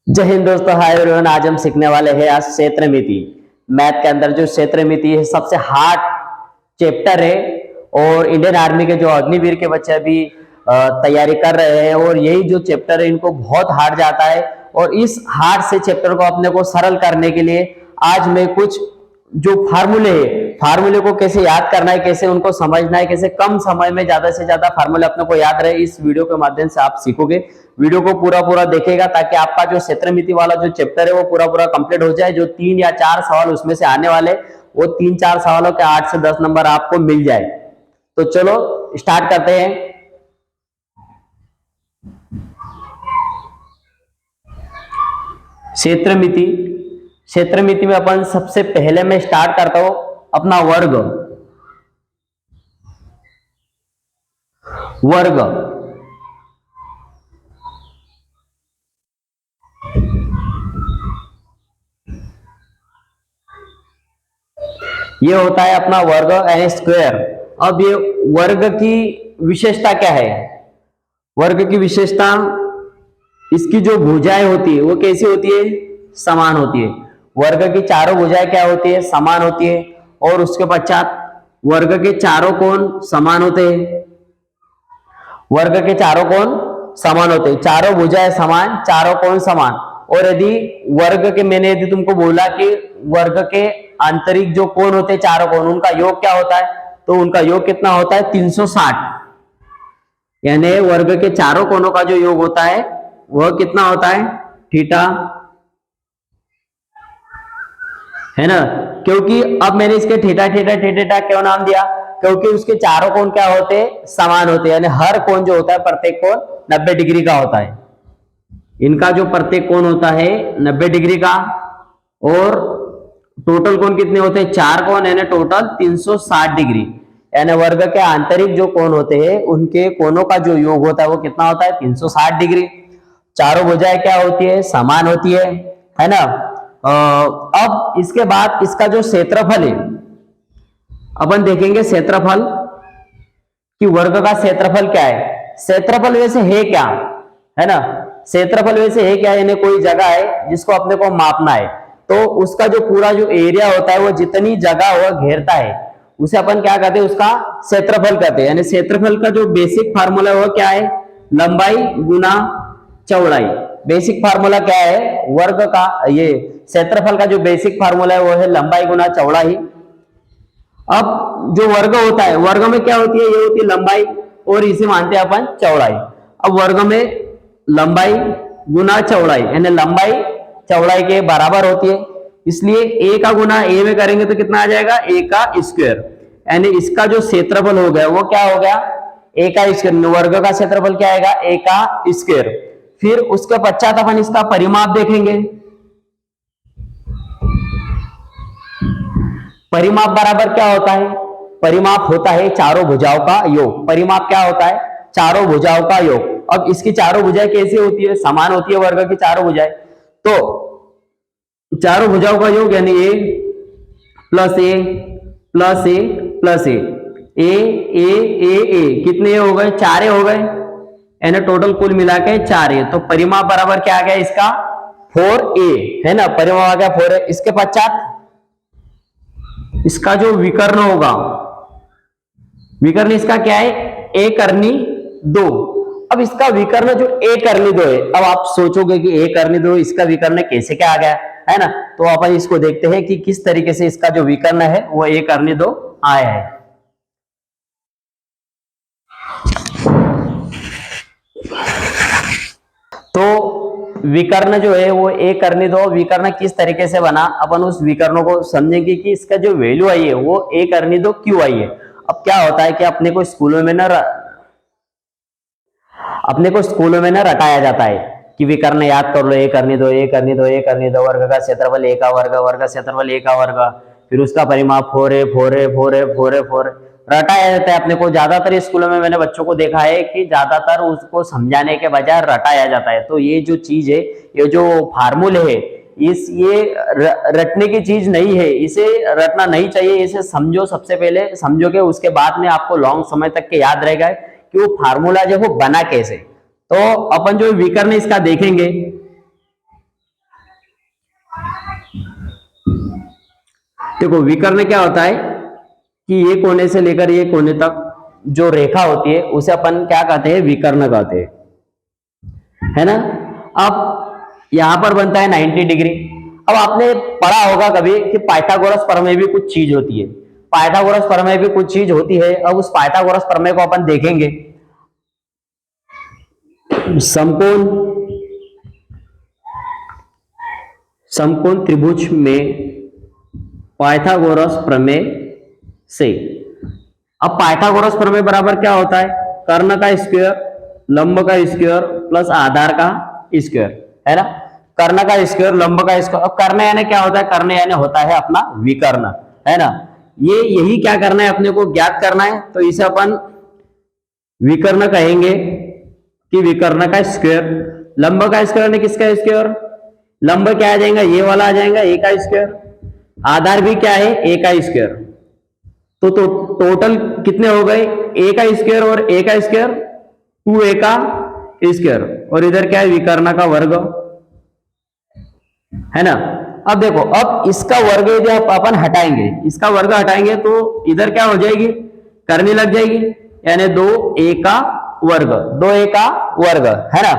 जय हिंद दोस्तों, hi everyone. आज हम सीखने वाले हैं आज क्षेत्र मिति। मैथ के अंदर जो क्षेत्र मिति है सबसे हार्ड चैप्टर है और इंडियन आर्मी के जो अग्निवीर के बच्चे अभी तैयारी कर रहे हैं और यही जो चैप्टर है इनको बहुत हार्ड जाता है। और इस हार्ड से चैप्टर को अपने को सरल करने के लिए आज मैं कुछ जो फार्मूले को कैसे याद करना है, कैसे उनको समझना है, कैसे कम समय में ज्यादा से ज्यादा फार्मूले अपने को याद रहे, इस वीडियो के माध्यम से आप सीखोगे। वीडियो को पूरा देखेगा ताकि आपका जो क्षेत्रमिति वाला जो चैप्टर है वो पूरा कंप्लीट हो जाए। जो 3 या 4 सवाल उसमें से आने वाले वो 3-4 सवालों के 8 से 10 नंबर आपको मिल जाए। तो चलो स्टार्ट करते हैं। क्षेत्रमिति में अपन सबसे पहले मैं स्टार्ट करता हूं अपना वर्ग। ये होता है अपना वर्ग यानी स्क्वायर। अब ये वर्ग की विशेषता क्या है? वर्ग की विशेषता, इसकी जो भुजाएं होती है वो कैसी होती है? समान होती है। वर्ग की चारों भुजाएं क्या होती है? समान होती है। और उसके पश्चात वर्ग के चारों कोण समान होते हैं। वर्ग के चारों कोण समान होते हैं, चारों भुजाएं समान, चारों कोण समान। और यदि मैंने यदि तुमको बोला कि वर्ग के आंतरिक जो कोण होते हैं चारों कोण, उनका योग क्या होता है, तो उनका योग कितना होता है? 360। यानी वर्ग के चारों कोणों का जो योग होता है वह कितना होता है? थीटा, है ना। क्योंकि अब मैंने इसके थीटा क्यों नाम दिया? क्योंकि उसके चारों कोण क्या होते हैं? समान होते हैं। यानी हर कोण जो होता है, प्रत्येक कोण 90 डिग्री का होता है। इनका जो प्रत्येक कोण होता है 90 डिग्री का। और टोटल कोण कितने होते हैं? 4 कोण, यानी टोटल 360 डिग्री। यानी वर्ग के आंतरिक जो कोण होते हैं उनके कोणों का जो योग होता है वो कितना होता है? 360 डिग्री। चारों भुजाएं क्या होती है? समान होती है ना। अब इसके बाद इसका जो क्षेत्रफल है अपन देखेंगे। क्षेत्रफल कि वर्ग का क्षेत्रफल क्या है। क्षेत्रफल वैसे है क्या, है ना। क्षेत्रफल वैसे है क्या, यानी कोई जगह है जिसको अपने को मापना है, तो उसका जो पूरा जो एरिया होता है वो जितनी जगह वह घेरता है उसे अपन क्या कहते हैं? उसका क्षेत्रफल कहते हैं। यानी क्षेत्रफल का जो बेसिक फार्मूला है वो क्या है? लंबाई गुना चौड़ाई। बेसिक फार्मूला क्या है वर्ग का? ये क्षेत्रफल का जो बेसिक फार्मूला है वो है लंबाई गुना चौड़ाई। अब जो वर्ग होता है, वर्ग में क्या होती है? ये होती है लंबाई और इसे मानते हैं अपन चौड़ाई। अब वर्ग में लंबाई गुना चौड़ाई, यानी लंबाई चौड़ाई के बराबर होती है, इसलिए ए का गुना ए में करेंगे तो कितना आ जाएगा? ए का स्क्वायर। यानी इसका जो क्षेत्रफल हो गया वो क्या हो गया? ए का स्क्वायर। वर्ग का क्षेत्रफल क्या आएगा? ए का स्क्वायर। फिर उसके पश्चात अपन इसका परिमाप देखेंगे। परिमाप बराबर क्या होता है? परिमाप होता है चारों भुजाओं का योग। परिमाप क्या होता है? चारों भुजाओं का योग। अब इसकी चारों भुजाएं कैसी होती है? समान होती है वर्ग की चारों भुजाएं। तो चारों भुजाओं का योग यानी ए प्लस ए प्लस ए प्लस ए, ए कितने हो गए? 4 हो गए, यानी टोटल कुल मिला के 4 है। तो परिमाप बराबर क्या आ गया इसका? 4a, है ना। परिमाप आ गया 4a। इसके पश्चात इसका जो विकर्ण होगा, विकर्ण इसका क्या है? a करनी 2। अब इसका विकर्ण जो a करनी 2 है, अब आप सोचोगे कि a करनी 2 इसका विकर्ण कैसे क्या आ गया, है ना। तो अपन इसको देखते हैं कि किस तरीके से इसका जो विकर्ण है वो a करनी 2 आया है। तो विकर्ण जो है वो ए करने दो। विकर्ण किस तरीके से बना, अपन उस विकर्ण को समझेंगे कि इसका जो वैल्यू आई है वो ए करने दो क्यों आई है। अब क्या होता है कि अपने को स्कूलों में ना रटाया जाता है कि विकर्ण याद कर लो, ए करने दो, ए करने दो, ए करने दो। वर्ग का क्षेत्रफल ए का वर्ग, वर्ग का क्षेत्रफल ए का वर्ग, फिर उसका परिमाप 4a रटाया जाता है। अपने को ज्यादातर स्कूलों में मैंने बच्चों को देखा है कि ज्यादातर उसको समझाने के बजाय रटाया जाता है। तो ये जो चीज है, ये जो फार्मूले है, ये रटने की चीज नहीं है, इसे रटना नहीं चाहिए। इसे समझो, सबसे पहले समझोगे उसके बाद में आपको लॉन्ग समय तक के याद रहेगा कि वो फार्मूला जो वो बना कैसे। तो अपन जो विकर्ण इसका देखेंगे, देखो विकर्ण क्या होता है कि ये कोने से लेकर ये कोने तक जो रेखा होती है उसे अपन क्या कहते हैं, विकर्ण कहते हैं, है ना। अब यहां पर बनता है 90 डिग्री। अब आपने पढ़ा होगा कभी कि पाइथागोरस प्रमेय भी कुछ चीज होती है, पाइथागोरस प्रमेय भी कुछ चीज होती है। अब उस पाइथागोरस प्रमेय को अपन देखेंगे। समकोण समकोण त्रिभुज में पाइथागोरस प्रमेय से, अब पाइथागोरस प्रमेय बराबर क्या होता है, कर्ण का स्क्वायर, लंब का स्क्वायर प्लस आधार का स्क्वायर, है ना। कर्ण का स्क्वायर, लंब का स्क्वायर। अब कर्ण यानी क्या होता है, कर्ण यानी होता है अपना विकर्ण, है ना। ये यही क्या करना है, अपने को ज्ञात करना है, तो इसे अपन विकर्ण कहेंगे कि विकर्ण का स्क्वायर। लंब का स्क्वायर यानी किसका स्क्वायर, लंब क्या आ जाएगा, ये वाला आ जाएगा, ए का स्क्वायर। आधार भी क्या है, ए का स्क्वायर। तो टोटल कितने हो गए, ए का स्क्वायर और ए का स्क्वायर, 2a का स्क्वायर, और इधर क्या है, विकर्ण का वर्ग, है ना। अब देखो, अब इसका वर्ग यदि अपन हटाएंगे, इसका वर्ग हटाएंगे तो इधर क्या हो जाएगी, करनी लग जाएगी, यानी 2a का वर्ग, 2a का वर्ग, है ना।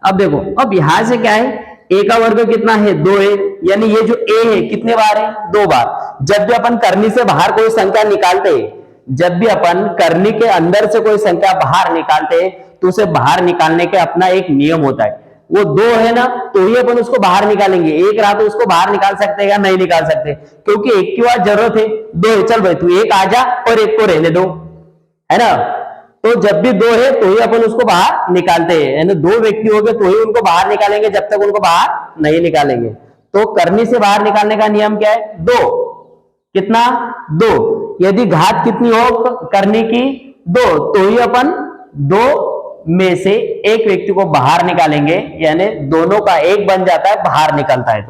अब देखो, अब यहां से क्या है, a का वर्ग कितना है, 2a, यानी ये जो a है कितने बार है, 2 बार। जब भी अपन करनी से बाहर कोई संख्या निकालते हैं, जब भी अपन करनी के अंदर से कोई संख्या बाहर निकालते हैं, तो उसे बाहर निकालने के अपना एक नियम होता है। वो 2 है ना, तो ही अपन उसको बाहर निकालेंगे। एक रहा तो उसको बाहर निकाल सकते हैं या नहीं निकाल सकते, क्योंकि एक की बात जरूरत है, 2 है, चल भाई तू एक आ जा और एक को रहने दो, है ना। तो जब भी 2 है तो ही अपन उसको बाहर निकालते हैं, यानी 2 व्यक्ति हो गए तो ही उनको बाहर निकालेंगे, जब तक उनको बाहर नहीं निकालेंगे। तो करनी से बाहर निकालने का नियम क्या है, 2, कितना, 2। यदि घात कितनी हो करनी की, 2, तो ही अपन 2 में से एक व्यक्ति को बाहर निकालेंगे, यानी दोनों का एक बन जाता है, बाहर निकलता है।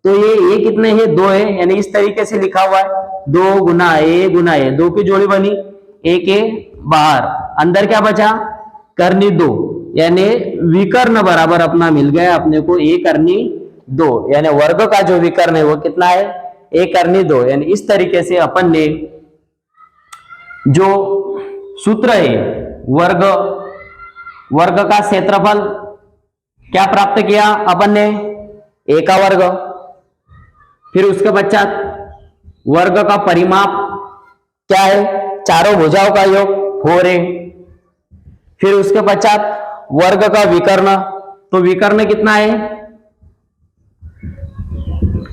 तो ये कितने हैं, 2 है, यानी इस तरीके से लिखा हुआ है, 2 गुना ए, 2 की जोड़ी बनी, एक ए बाहर, अंदर क्या बचा, करनी 2, यानी विकर्ण बराबर अपना मिल गया अपने को, ए करनी 2, यानी वर्ग का जो विकर्ण है वो कितना है, ए करनी 2। यानी इस तरीके से अपन ने जो सूत्र है, वर्ग का क्षेत्रफल क्या प्राप्त किया अपन ने, ए का वर्ग, फिर उसके पश्चात वर्ग का परिमाप क्या है, चारों भुजाओं का योग 4a, फिर उसके पश्चात वर्ग का विकर्ण, तो विकर्ण कितना है,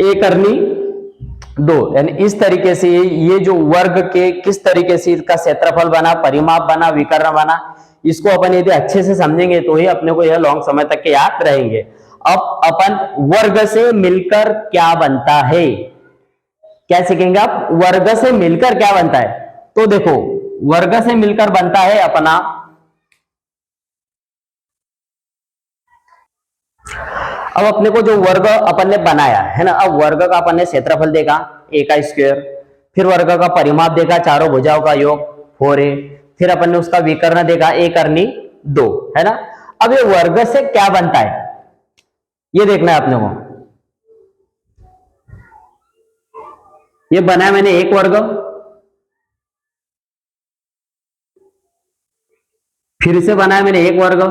ए करनी 2। यानी इस तरीके से ये जो वर्ग के किस तरीके से इसका क्षेत्रफल बना, परिमाप बना, विकर्ण बना, इसको अपन यदि अच्छे से समझेंगे तो ही अपने को यह लॉन्ग समय तक के याद रहेंगे। अब अपन वर्ग से मिलकर क्या बनता है, क्या सीखेंगे आप, वर्ग से मिलकर क्या बनता है। तो देखो, वर्ग से मिलकर बनता है अपना, अब अपने को जो वर्ग अपन ने बनाया है ना, अब वर्ग का अपन ने क्षेत्रफल देखा, ए का स्क्वायर, फिर वर्ग का परिमाप देखा, चारों भुजाओं का योग 4a, फिर अपन ने उसका विकर्ण देखा, ए करनी 2, है ना। अब ये वर्ग से क्या बनता है ये देखना है अपने को। ये बनाया मैंने एक वर्ग, फिर से बनाया मैंने एक वर्ग,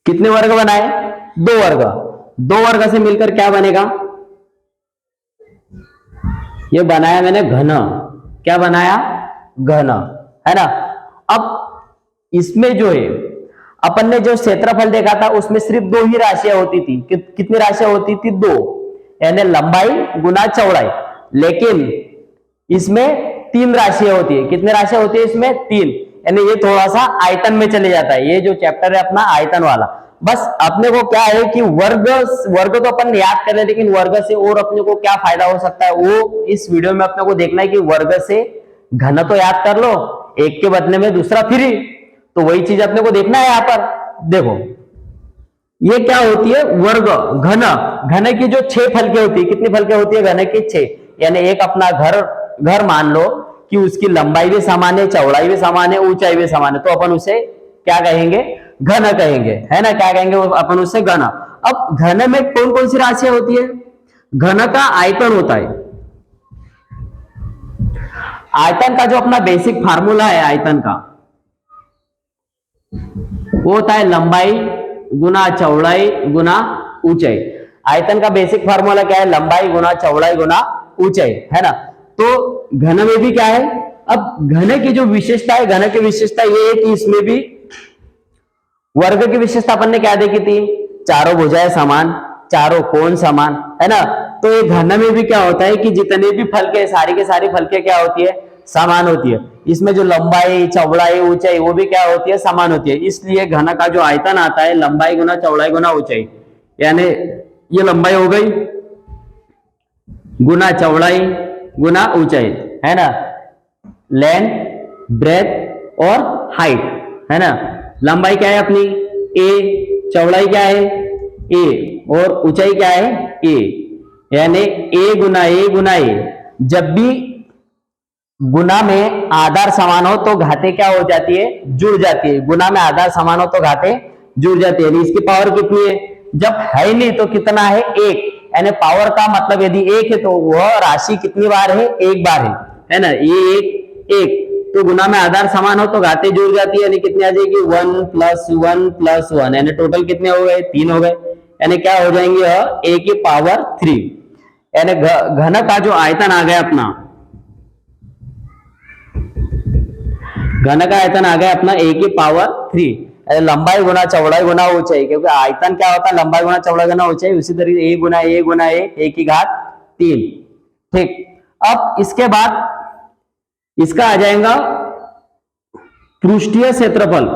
कितने वर्ग बनाए, 2 वर्ग। 2 वर्ग से मिलकर क्या बनेगा, ये बनाया मैंने घन, क्या बनाया, घन, है ना। अब इसमें जो है अपन ने जो क्षेत्रफल देखा था उसमें सिर्फ 2 ही राशियां होती थी, कितनी राशियां होती थी, 2, यानी लंबाई गुना चौड़ाई। लेकिन इसमें 3 राशियां होती है, कितनी राशियां होती है इसमें, 3, यानी ये थोड़ा सा आयतन में चले जाता है। ये जो चैप्टर है अपना आयतन वाला, बस अपने को क्या है कि वर्ग तो अपन याद कर रहे, लेकिन वर्ग से और अपने को क्या फायदा हो सकता है वो इस वीडियो में अपने को देखना है कि वर्ग से घन तो याद कर लो, एक के बदले में दूसरा फ्री, तो वही चीज अपने को देखना है। यहां पर देखो ये क्या होती है, वर्ग, घन, घन की जो 6 फलके होती है, कितनी फलके होती है घन की, 6, यानी एक अपना घर मान लो कि उसकी लंबाई भी समान है, चौड़ाई भी समान है, ऊंचाई भी समान है, तो अपन उसे क्या कहेंगे, घन कहेंगे, है ना, क्या कहेंगे अपन उससे, घन। अब घन में कौन कौन सी राशियां होती है, घन का आयतन होता है, आयतन का जो अपना बेसिक फार्मूला है आयतन का, वो होता है लंबाई गुना चौड़ाई गुना ऊंचाई। आयतन का बेसिक फार्मूला क्या है, लंबाई गुना चौड़ाई गुना ऊंचाई, है ना। तो घन में भी क्या है, अब घन की जो विशेषता है, घन की विशेषता ये है कि इसमें भी वर्ग की विशेषता अपन ने क्या देखी थी, चारों भुजाएं समान, चारों कोण समान, है ना। तो ये घन में भी क्या होता है कि जितने भी फलके, सारी के सारी फलके क्या होती है, समान होती है। इसमें जो लंबाई चौड़ाई ऊंचाई वो भी क्या होती है, समान होती है। इसलिए घन का जो आयतन आता है लंबाई गुना चौड़ाई गुना ऊंचाई, यानी ये लंबाई हो गई गुना चौड़ाई गुना ऊंचाई, है ना, लेंथ ब्रेथ और हाइट, है ना। लंबाई क्या है अपनी a, चौड़ाई क्या है a, और ऊंचाई क्या है a, यानी a गुना a। जब भी गुना में आधार समान हो तो घाते क्या हो जाती है, जुड़ जाती है। गुना में आधार समान हो तो घाते जुड़ जाती है। इसकी पावर कितनी है, जब है नहीं तो कितना है, एक, यानी पावर का मतलब यदि एक है तो वह राशि कितनी बार है, एक बार है ना। ये एक तो गुना में आधार समान हो तो घाते जुड़ जाती है, यानी कितनी आ जाएगी, 1 + 1 + 1, यानी टोटल कितने हो गए, 3 हो गए, यानी क्या हो जाएंगे, a की पावर 3। यानी घन का जो आयतन आ गया अपना, घन का आयतन आ गया अपना a की पावर 3, लंबाई गुना चौड़ाई गुना ऊंचाई, क्योंकि आयतन क्या होता है, लंबाई गुना चौड़ाई गुना ऊंचाई, उसी तरीके a गुना a की घात 3। ठीक, अब इसके बाद इसका आ जाएगा पृष्ठीय क्षेत्रफल।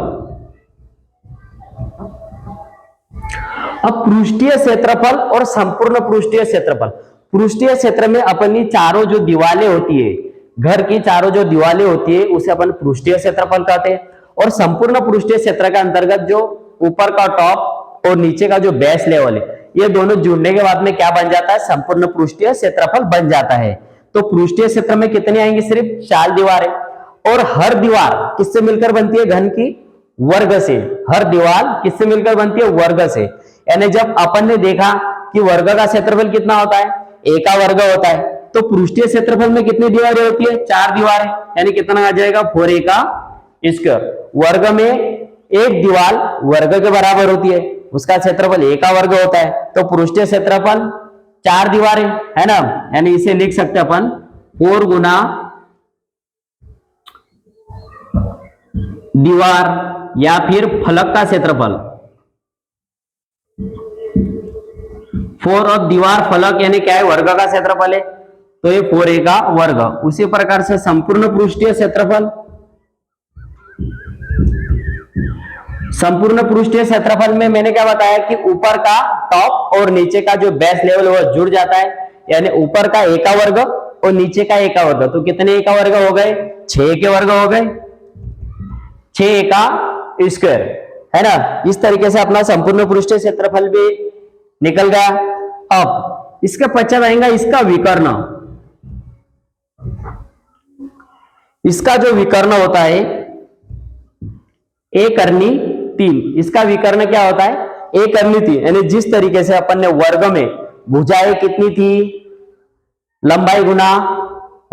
अब पृष्ठीय क्षेत्रफल और संपूर्ण पृष्ठीय क्षेत्रफल। पृष्ठीय क्षेत्र में अपनी चारों जो दीवारें होती है, घर की चारों जो दीवारें होती है उसे अपन पृष्ठीय क्षेत्रफल कहते हैं। और संपूर्ण पृष्ठीय क्षेत्र के अंतर्गत जो ऊपर का टॉप और नीचे का जो बेस लेवल है, ये दोनों जुड़ने के बाद में क्या बन जाता है, संपूर्ण पृष्ठीय क्षेत्रफल बन जाता है। तो पृष्ठीय क्षेत्र में कितनी आएंगी, सिर्फ 4 दीवारें, और हर दीवार किससे मिलकर बनती है, घन की वर्ग से। हर दीवार किससे मिलकर बनती है, वर्ग से। यानी जब अपन ने देखा कि वर्ग का क्षेत्रफल कितना होता है, a का वर्ग होता है, तो पृष्ठीय क्षेत्रफल में कितनी दीवारें होती है, 4 दीवारें, यानी कितना आ जाएगा, 4a का स्क्वायर। वर्ग में एक दीवार वर्ग के बराबर होती है, उसका क्षेत्रफल a का वर्ग होता है, तो पृष्ठीय क्षेत्रफल 4 दीवारें, है ना। यानी इसे लिख सकते हैं अपन 4 गुना दीवार या फिर फलक का क्षेत्रफल, 4 और दीवार फलक यानी क्या है, वर्ग का क्षेत्रफल है, तो ये 4a का वर्ग। उसी प्रकार से संपूर्ण पृष्ठीय क्षेत्रफल, संपूर्ण पृष्ठीय क्षेत्रफल में मैंने क्या बताया कि ऊपर का टॉप और नीचे का जो बेस लेवल वो जुड़ जाता है, यानी ऊपर का a का वर्ग और नीचे का a का वर्ग, तो कितने a का वर्ग हो गए, 6 के वर्ग हो गए, 6 का स्क्वायर, है ना। इस तरीके से अपना संपूर्ण पृष्ठीय क्षेत्रफल भी निकल गया। अब इसके पश्चात आएगा इसका विकर्ण। इसका जो विकर्ण होता है a करनी 3, इसका विकर्ण क्या होता है, a करनी 3, यानी जिस तरीके से अपन ने वर्ग में भुजाएं कितनी थी, लंबाई गुना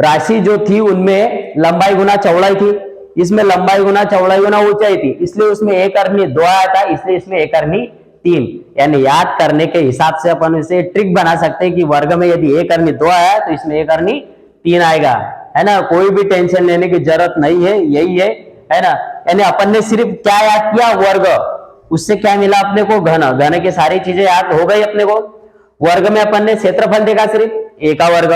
राशि जो थी उनमें लंबाई गुना चौड़ाई थी, इसमें लंबाई गुना चौड़ाई गुना ऊंचाई थी, इसलिए उसमें a करनी 2 आया था, इसलिए इसमें a करनी 3। यानी याद करने के हिसाब से अपन इसे ट्रिक बना सकते हैं कि वर्ग में यदि a करनी 2 आया तो इसमें a करनी 3 आएगा, है ना। कोई भी टेंशन लेने की जरूरत नहीं है, यही है ना। यानी अपन ने सिर्फ क्या याद किया, वर्ग, उससे क्या मिला अपने को, घन। घन की सारी चीजें याद हो गई अपने को। वर्ग में अपन ने क्षेत्रफल देखा सिर्फ a का वर्ग,